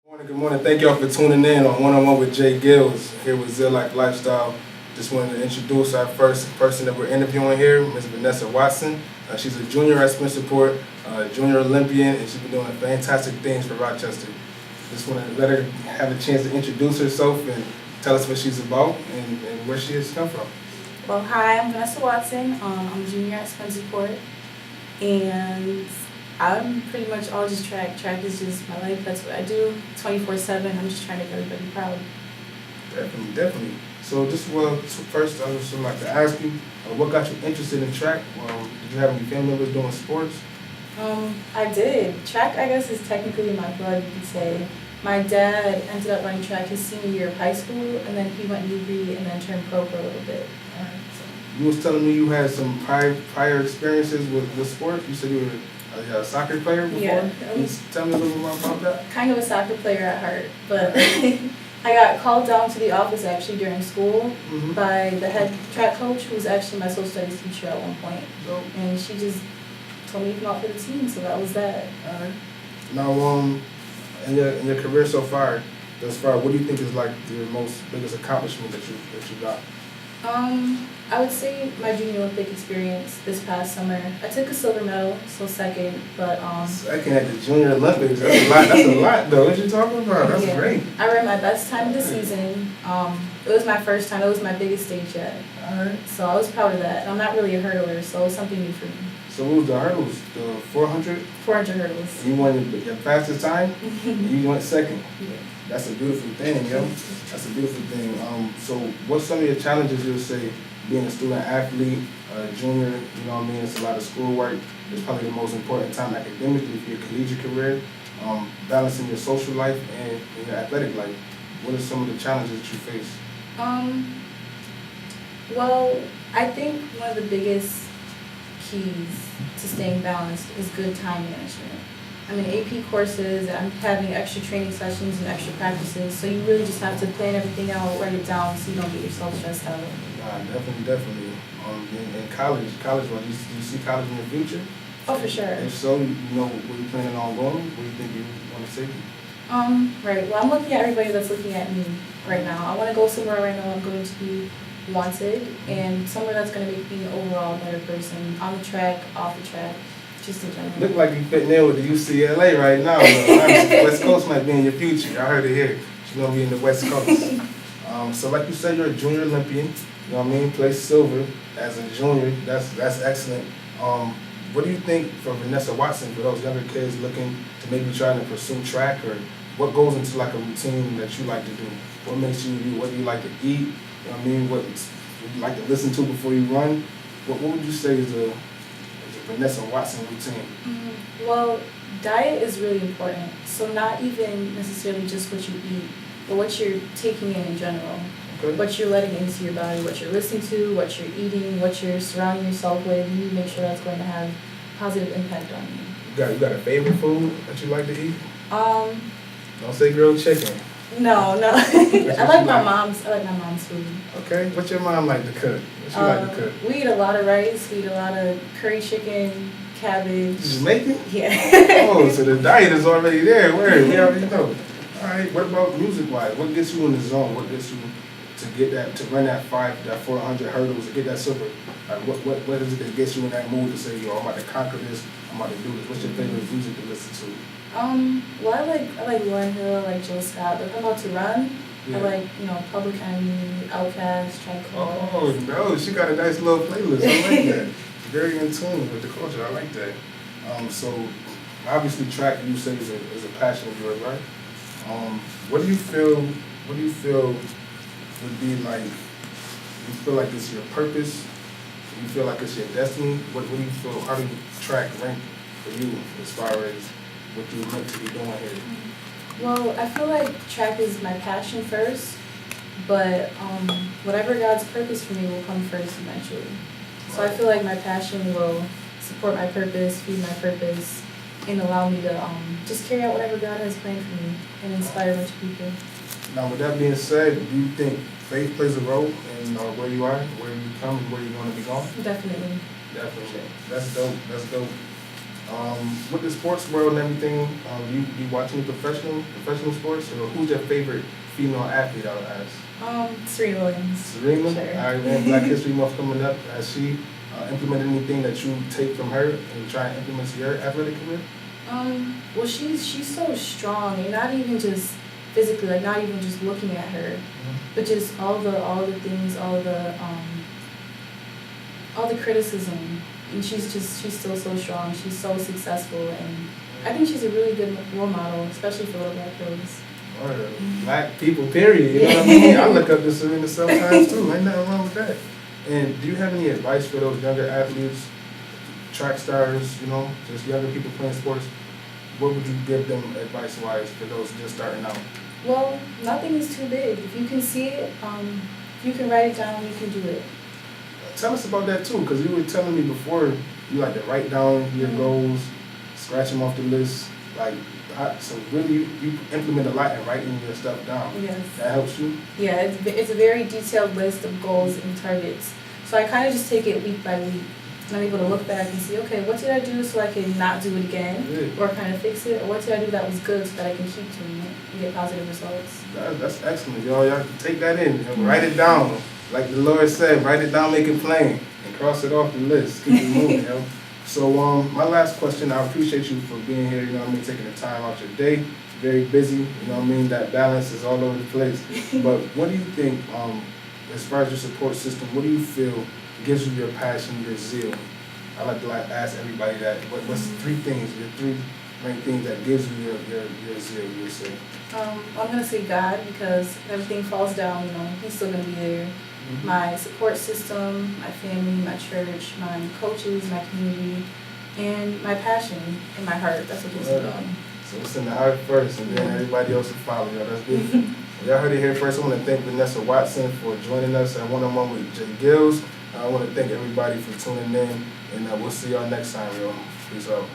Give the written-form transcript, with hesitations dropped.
Good morning. Thank y'all for tuning in on One-on-One with Gillz here with Zeal Lifestyle. Just wanted to introduce our first person that we're interviewing here, Ms. Vanessa Watson. She's a junior at Spencerport, junior Olympian, and she's been doing fantastic things for Rochester. Just wanted to let her have a chance to introduce herself and tell us what she's about and where she has come from. Well, hi, I'm Vanessa Watson. I'm a junior at Spencerport, and I'm pretty much all just track. Track is just my life. That's what I do 24/7. I'm just trying to make everybody proud. Definitely. So first I would just like to ask you, what got you interested in track? Did you have any family members doing sports? I did. Track, I guess, is technically my blood, you could say. My dad ended up running track his senior year of high school, and then he went UB and then turned pro for a little bit. You was telling me you had some prior experiences with sports. You said you were a soccer player before? Yeah. Can you tell me a little bit more about that? Kind of a soccer player at heart, but I got called down to the office actually during school by the head track coach, who was actually my social studies teacher at one point. Dope. And she just told me to come out for the team, so that was that. All right. Now, in your career so far, thus far, what do you think is like your biggest accomplishment that you got? I would say my junior Olympic experience this past summer. I took a silver medal, so second, but Second at the Junior Olympics. That's a lot. That's a lot, though. What you talking about? That's great. I ran my best time of the season. It was my first time. It was my biggest stage yet. All right. So I was proud of that. I'm not really a hurdler, so it was something new for me. So what was the hurdles? The 400? 400 hurdles. You won your fastest time, and you went second. Yeah. That's a beautiful thing, yo. That's a beautiful thing. So what's some of your challenges you'll say being a student athlete, junior, you know what I mean? It's a lot of schoolwork. It's probably the most important time academically for your collegiate career, balancing your social life and your athletic life. What are some of the challenges that you face? Well, I think one of the biggest keys to staying balanced is good time management. I'm in AP courses, I'm having extra training sessions and extra practices, so you really just have to plan everything out, write it down so you don't get yourself stressed out. Definitely. In college, do you see college in the future? Oh, for sure. If so, you know where you planning on going? Where you think you want to take? Right. Well, I'm looking at everybody that's looking at me right now. I want to go somewhere right now I'm going to be wanted, and somewhere that's going to make me overall a better person, on the track, off the track, just in general. Look like you fitting in with the UCLA right now. West Coast might be in your future. I heard it here. You're going to be in the West Coast. So like you said, you're a junior Olympian. You know what I mean? Placed silver as a junior. That's excellent. What do you think for Vanessa Watson, for those younger kids looking to maybe trying to pursue track, or what goes into like a routine that you like to do? What makes you, what do you like to eat? You know what I mean? What do you like to listen to before you run? What would you say is a Vanessa Watson routine? Well, diet is really important. So not even necessarily just what you eat, but what you're taking in general. Okay. What you're letting into your body, what you're listening to, what you're eating, what you're surrounding yourself with. You need to make sure that's going to have positive impact on you. You got a favorite food that you like to eat? Don't say grilled chicken. No. I like my mom's food. Okay. What's your mom like to cook? What she like to cook? We eat a lot of rice. We eat a lot of curry chicken, cabbage. Jamaican? Yeah. Oh, so the diet is already there. Where? We already know. All right. What about music-wise? What gets you in the zone? What gets you to run that 400 hurdles, to get that silver? What is it that gets you in that mood to say, yo, I'm about to conquer this, I'm about to do this? What's your favorite music to listen to? Well, I like Lauryn Hill, I like Jill Scott. But if I'm about to run, Yeah. I like, Public Enemy, Outkast, Tribe Called Oh, no, she got a nice little playlist. I like that. Very in tune with the culture. I like that. So obviously track, you say, is a passion of yours, right? What do you feel would be like, you feel like it's your purpose? Do you feel like it's your destiny? What do you feel, how do you track rank for you as far as what you're meant to be doing here? Well, I feel like track is my passion first, but whatever God's purpose for me will come first eventually. So I feel like my passion will support my purpose, feed my purpose, and allow me to just carry out whatever God has planned for me and inspire a bunch of people. Now, with that being said, do you think faith plays a role in where you are, where you come, and where you're going to be going? Definitely. Definitely. That's dope. With the sports world and everything, you watching professional sports, or who's your favorite female athlete, I would ask? Serena Williams. Serena? Sure. All right, man, Black History Month coming up. Has she implemented anything that you take from her and try and implement to your athletic career? Well, she's so strong, and not even just physically, like not even just looking at her, but just all the things, all the criticism, and she's still so strong. She's so successful, and I think she's a really good role model, especially for little black girls. Or black people, period. You know what I mean? I look up to Serena sometimes too. Ain't nothing wrong with that. And do you have any advice for those younger athletes, track stars, you know, just younger people playing sports? What would you give them advice-wise for those just starting out? Well, nothing is too big. If you can see it, if you can write it down, you can do it. Tell us about that too, because you were telling me before you like to write down your goals, scratch them off the list. So really you implement a lot in writing your stuff down. Yes. That helps you? Yeah, it's a very detailed list of goals and targets. So I kind of just take it week by week. And I'm able to look back and see, okay, what did I do so I can not do it again? Yeah. Or kind of fix it? Or what did I do that was good so that I can keep doing it and get positive results? That's excellent, y'all. Y'all can take that in and write it down. Like the Lord said, write it down, make it plain, and cross it off the list. Keep it moving, yo. So my last question, I appreciate you for being here, you know what I mean, taking the time out your day. Very busy, you know what I mean, that balance is all over the place. But what do you think, as far as your support system, what do you feel gives you your passion, your zeal? I like to ask everybody that. What's three things, your three main things that gives you your zeal, you would say? I'm going to say God, because if everything falls down, you know, He's still going to be there. Mm-hmm. My support system, my family, my church, my coaches, my community, and my passion in my heart. That's what keeps me going. So it's in the heart first, and then everybody else will follow you. That's good. Y'all heard it here first. I want to thank Vanessa Watson for joining us at one-on-one with Gillz. I want to thank everybody for tuning in, and we'll see y'all next time, y'all. Peace out.